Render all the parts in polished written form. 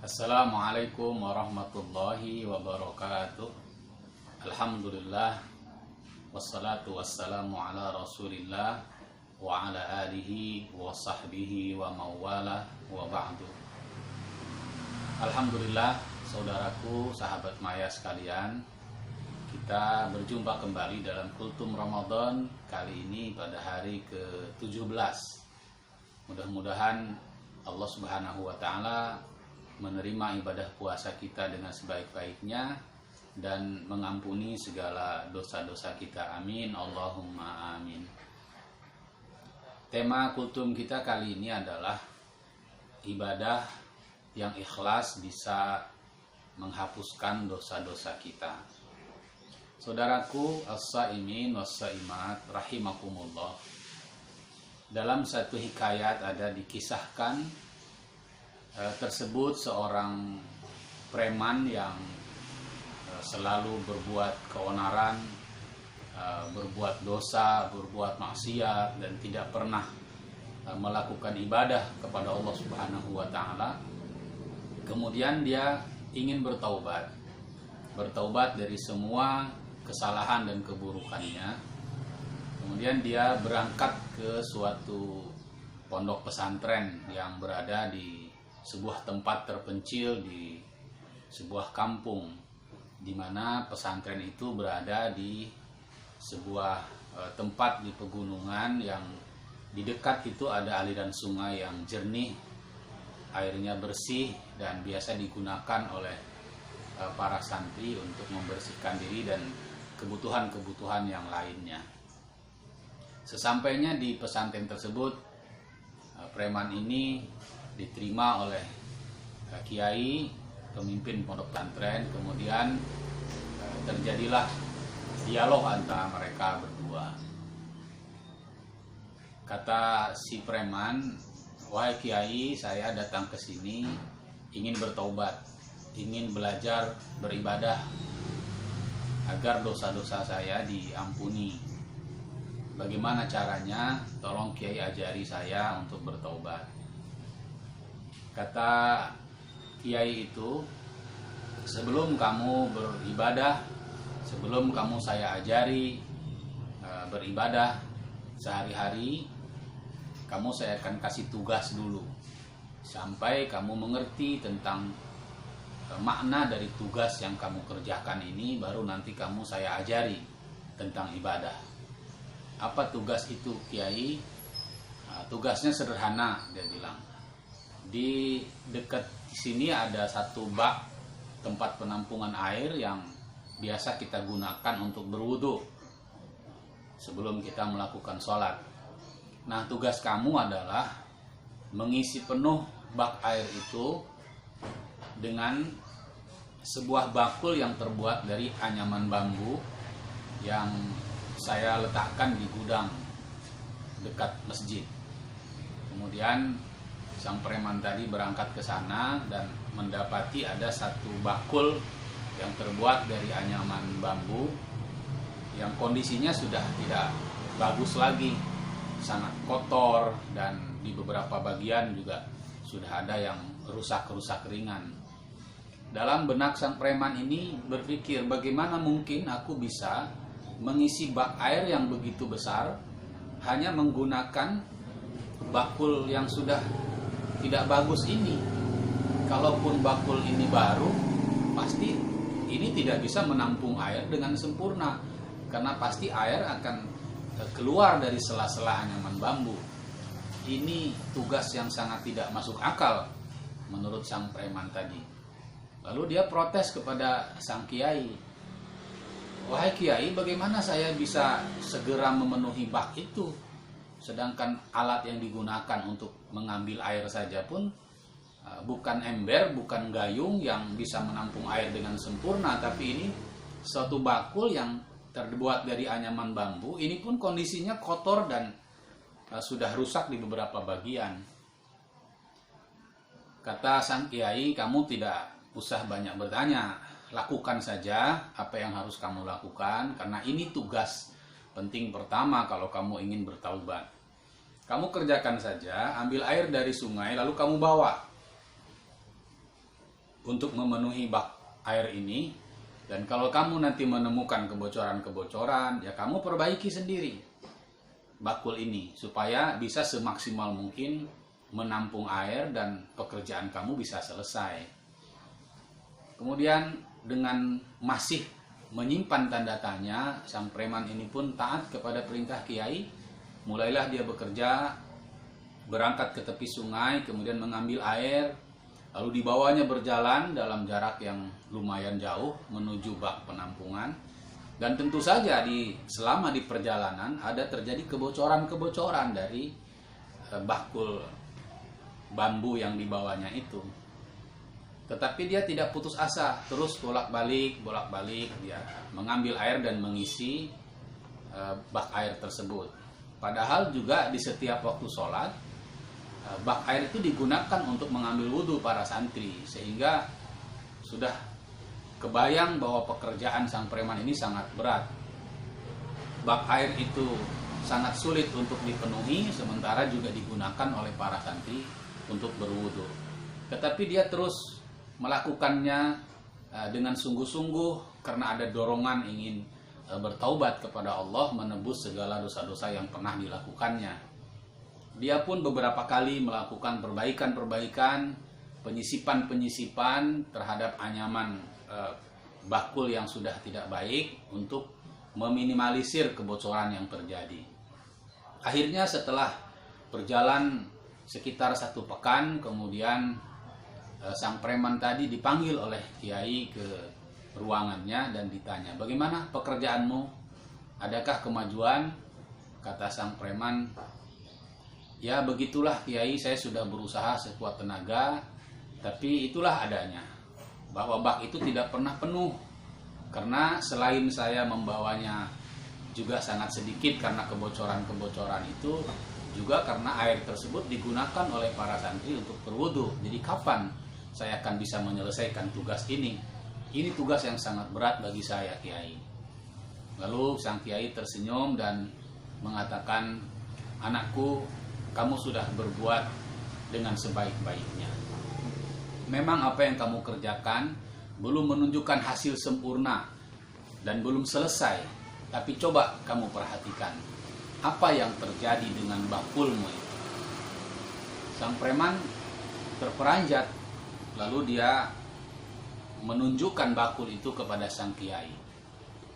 Assalamualaikum warahmatullahi wabarakatuh. Alhamdulillah, wassalatu wassalamu ala rasulillah wa ala alihi wa sahbihi wa mawala wa ba'du. Alhamdulillah, saudaraku, sahabat maya sekalian, kita berjumpa kembali dalam Kultum Ramadan kali ini pada hari ke-17. Mudah-mudahan Allah Subhanahu wa taala menerima ibadah puasa kita dengan sebaik-baiknya dan mengampuni segala dosa-dosa kita. Amin, Allahumma amin. Tema kultum kita kali ini adalah ibadah yang ikhlas bisa menghapuskan dosa-dosa kita. Saudaraku, as-saimin was-saimat rahimakumullah. Dalam satu hikayat ada dikisahkan tersebut seorang preman yang selalu berbuat keonaran, berbuat dosa, berbuat maksiat dan tidak pernah melakukan ibadah kepada Allah Subhanahu wa taala. Kemudian dia ingin bertaubat dari semua kesalahan dan keburukannya. Kemudian dia berangkat ke suatu pondok pesantren yang berada di sebuah tempat terpencil di sebuah kampung, di mana pesantren itu berada di sebuah tempat di pegunungan yang di dekat itu ada aliran sungai yang jernih, airnya bersih dan biasa digunakan oleh para santri untuk membersihkan diri dan kebutuhan-kebutuhan yang lainnya. Sesampainya di pesantren tersebut, preman ini diterima oleh kiai, pemimpin pondok pesantren. Kemudian terjadilah dialog antara mereka berdua. Kata si preman, "Wahai kiai, saya datang ke sini ingin bertaubat, ingin belajar beribadah agar dosa-dosa saya diampuni. Bagaimana caranya? Tolong kiai ajari saya untuk bertaubat." Kata kiai itu, "Sebelum kamu beribadah, sebelum kamu saya ajari beribadah sehari-hari, kamu saya akan kasih tugas dulu. Sampai kamu mengerti tentang makna dari tugas yang kamu kerjakan ini, baru nanti kamu saya ajari tentang ibadah." "Apa tugas itu, kiai?" "Tugasnya sederhana," dia bilang. "Di dekat sini ada satu bak tempat penampungan air yang biasa kita gunakan untuk berwudu sebelum kita melakukan sholat. Nah, tugas kamu adalah mengisi penuh bak air itu dengan sebuah bakul yang terbuat dari anyaman bambu yang saya letakkan di gudang dekat masjid." Kemudian sang preman tadi berangkat ke sana dan mendapati ada satu bakul yang terbuat dari anyaman bambu yang kondisinya sudah tidak bagus lagi, sangat kotor, dan di beberapa bagian juga sudah ada yang rusak-rusak ringan. Dalam benak sang preman ini berpikir, bagaimana mungkin aku bisa mengisi bak air yang begitu besar hanya menggunakan bakul yang sudah tidak bagus ini. Kalaupun bakul ini baru, pasti ini tidak bisa menampung air dengan sempurna, karena pasti air akan keluar dari sela-sela anyaman bambu. Ini tugas yang sangat tidak masuk akal menurut sang preman tadi. Lalu dia protes kepada sang kiai, "Wahai kiai, bagaimana saya bisa segera memenuhi bak itu? Sedangkan alat yang digunakan untuk mengambil air saja pun bukan ember, bukan gayung yang bisa menampung air dengan sempurna, tapi ini suatu bakul yang terbuat dari anyaman bambu. Ini pun kondisinya kotor dan sudah rusak di beberapa bagian." Kata sang kiai, "Kamu tidak usah banyak bertanya, lakukan saja apa yang harus kamu lakukan, karena ini tugas penting pertama kalau kamu ingin bertaubat. Kamu kerjakan saja, ambil air dari sungai lalu kamu bawa. untuk memenuhi bak air ini. Dan kalau kamu nanti menemukan kebocoran-kebocoran, ya kamu perbaiki sendiri bakul ini supaya bisa semaksimal mungkin menampung air dan pekerjaan kamu bisa selesai. Kemudian dengan masih menyimpan tanda tanya, sang preman ini pun taat kepada perintah kiai. Mulailah dia bekerja, berangkat ke tepi sungai, kemudian mengambil air, lalu dibawanya berjalan dalam jarak yang lumayan jauh menuju bak penampungan. Dan tentu saja selama di perjalanan ada terjadi kebocoran-kebocoran dari bakul bambu yang dibawanya itu. Tetapi dia tidak putus asa, terus bolak-balik dia mengambil air dan mengisi bak air tersebut. Padahal juga di setiap waktu sholat, bak air itu digunakan untuk mengambil wudhu para santri, sehingga sudah kebayang bahwa pekerjaan sang preman ini sangat berat. Bak air itu sangat sulit untuk dipenuhi, sementara juga digunakan oleh para santri untuk berwudhu. Tetapi dia terus melakukannya dengan sungguh-sungguh karena ada dorongan ingin bertaubat kepada Allah, menebus segala dosa-dosa yang pernah dilakukannya. Dia pun beberapa kali melakukan perbaikan-perbaikan, penyisipan terhadap anyaman bakul yang sudah tidak baik untuk meminimalisir kebocoran yang terjadi. Akhirnya setelah berjalan sekitar 1 pekan, kemudian sang preman tadi dipanggil oleh kiai ke ruangannya dan ditanya, "Bagaimana pekerjaanmu? Adakah kemajuan?" Kata sang preman, "Ya begitulah kiai, saya sudah berusaha sekuat tenaga, tapi itulah adanya, bahwa bak itu tidak pernah penuh. Karena selain saya membawanya juga sangat sedikit karena kebocoran-kebocoran itu, juga karena air tersebut digunakan oleh para santri untuk berwudu. Jadi kapan saya akan bisa menyelesaikan tugas ini? Ini tugas yang sangat berat bagi saya, kiai." Lalu sang kiai tersenyum dan mengatakan, "Anakku, kamu sudah berbuat dengan sebaik-baiknya. Memang apa yang kamu kerjakan belum menunjukkan hasil sempurna dan belum selesai, tapi coba kamu perhatikan apa yang terjadi dengan bakulmu itu." Sang preman terperanjat, lalu dia menunjukkan bakul itu kepada sang kiai.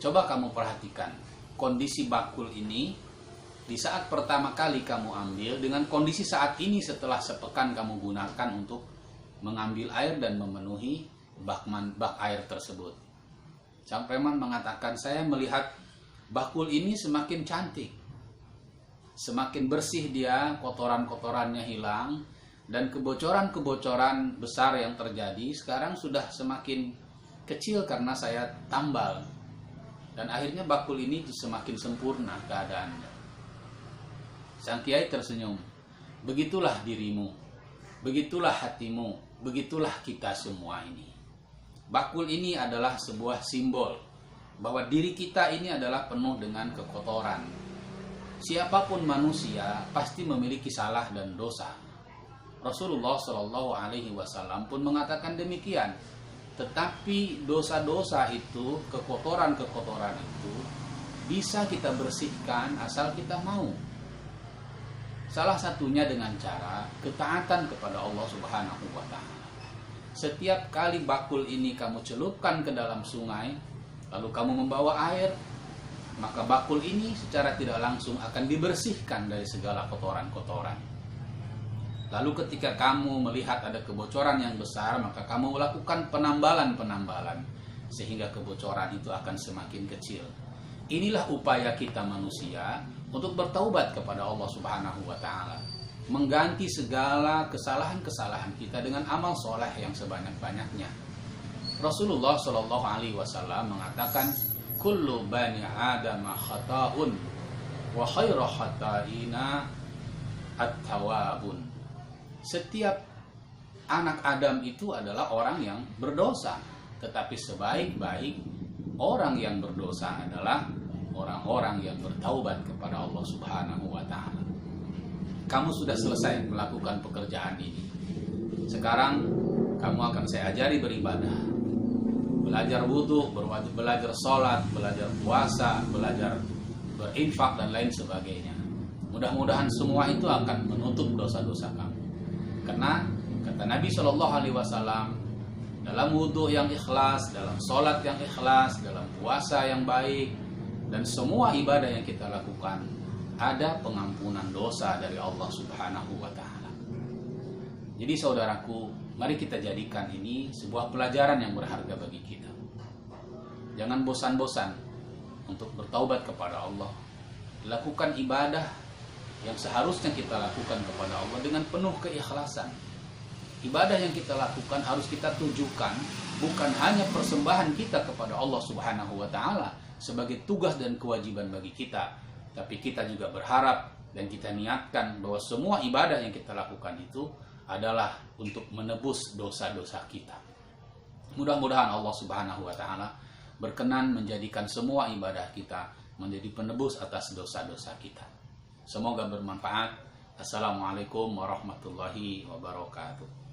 "Coba kamu perhatikan kondisi bakul ini di saat pertama kali kamu ambil dengan kondisi saat ini setelah sepekan kamu gunakan untuk mengambil air dan memenuhi bak air tersebut." Sang preman mengatakan, "Saya melihat bakul ini semakin cantik, semakin bersih dia, kotoran-kotorannya hilang, dan kebocoran-kebocoran besar yang terjadi sekarang sudah semakin kecil karena saya tambal. Dan akhirnya bakul ini semakin sempurna keadaannya." Sang kiai tersenyum, "Begitulah dirimu, begitulah hatimu, begitulah kita semua ini. Bakul ini adalah sebuah simbol bahwa diri kita ini adalah penuh dengan kekotoran. Siapapun manusia pasti memiliki salah dan dosa. Rasulullah Shallallahu Alaihi Wasallam pun mengatakan demikian. Tetapi dosa-dosa itu, kekotoran-kekotoran itu bisa kita bersihkan asal kita mau. Salah satunya dengan cara ketaatan kepada Allah Subhanahu wa Ta'ala. Setiap kali bakul ini kamu celupkan ke dalam sungai, lalu kamu membawa air, maka bakul ini secara tidak langsung akan dibersihkan dari segala kotoran-kotoran. Lalu ketika kamu melihat ada kebocoran yang besar, maka kamu melakukan penambalan-penambalan sehingga kebocoran itu akan semakin kecil. Inilah upaya kita manusia untuk bertaubat kepada Allah Subhanahu wa Ta'ala, mengganti segala kesalahan-kesalahan kita dengan amal soleh yang sebanyak-banyaknya. Rasulullah Shallallahu Alaihi Wasallam mengatakan, "Kullu bani Adam khata'un, wa khairu khata'ina at-tawabun." Setiap anak Adam itu adalah orang yang berdosa, tetapi sebaik-baik orang yang berdosa adalah orang-orang yang bertaubat kepada Allah Subhanahu wa Ta'ala. Kamu sudah selesai melakukan pekerjaan ini. Sekarang kamu akan saya ajari beribadah. Belajar wudhu, belajar sholat, belajar puasa, belajar berinfak dan lain sebagainya. Mudah-mudahan semua itu akan menutup dosa-dosa kamu. Karena kata Nabi SAW, dalam wudhu yang ikhlas, dalam sholat yang ikhlas, dalam puasa yang baik, dan semua ibadah yang kita lakukan, ada pengampunan dosa dari Allah Subhanahu wa Ta'ala. Jadi saudaraku, mari kita jadikan ini sebuah pelajaran yang berharga bagi kita. Jangan bosan-bosan untuk bertaubat kepada Allah. Lakukan ibadah yang seharusnya kita lakukan kepada Allah dengan penuh keikhlasan. Ibadah yang kita lakukan harus kita tujukan bukan hanya persembahan kita kepada Allah Subhanahu wa Ta'ala sebagai tugas dan kewajiban bagi kita, tapi kita juga berharap dan kita niatkan bahwa semua ibadah yang kita lakukan itu adalah untuk menebus dosa-dosa kita. Mudah-mudahan Allah Subhanahu wa Ta'ala berkenan menjadikan semua ibadah kita menjadi penebus atas dosa-dosa kita. Semoga bermanfaat. Assalamualaikum warahmatullahi wabarakatuh.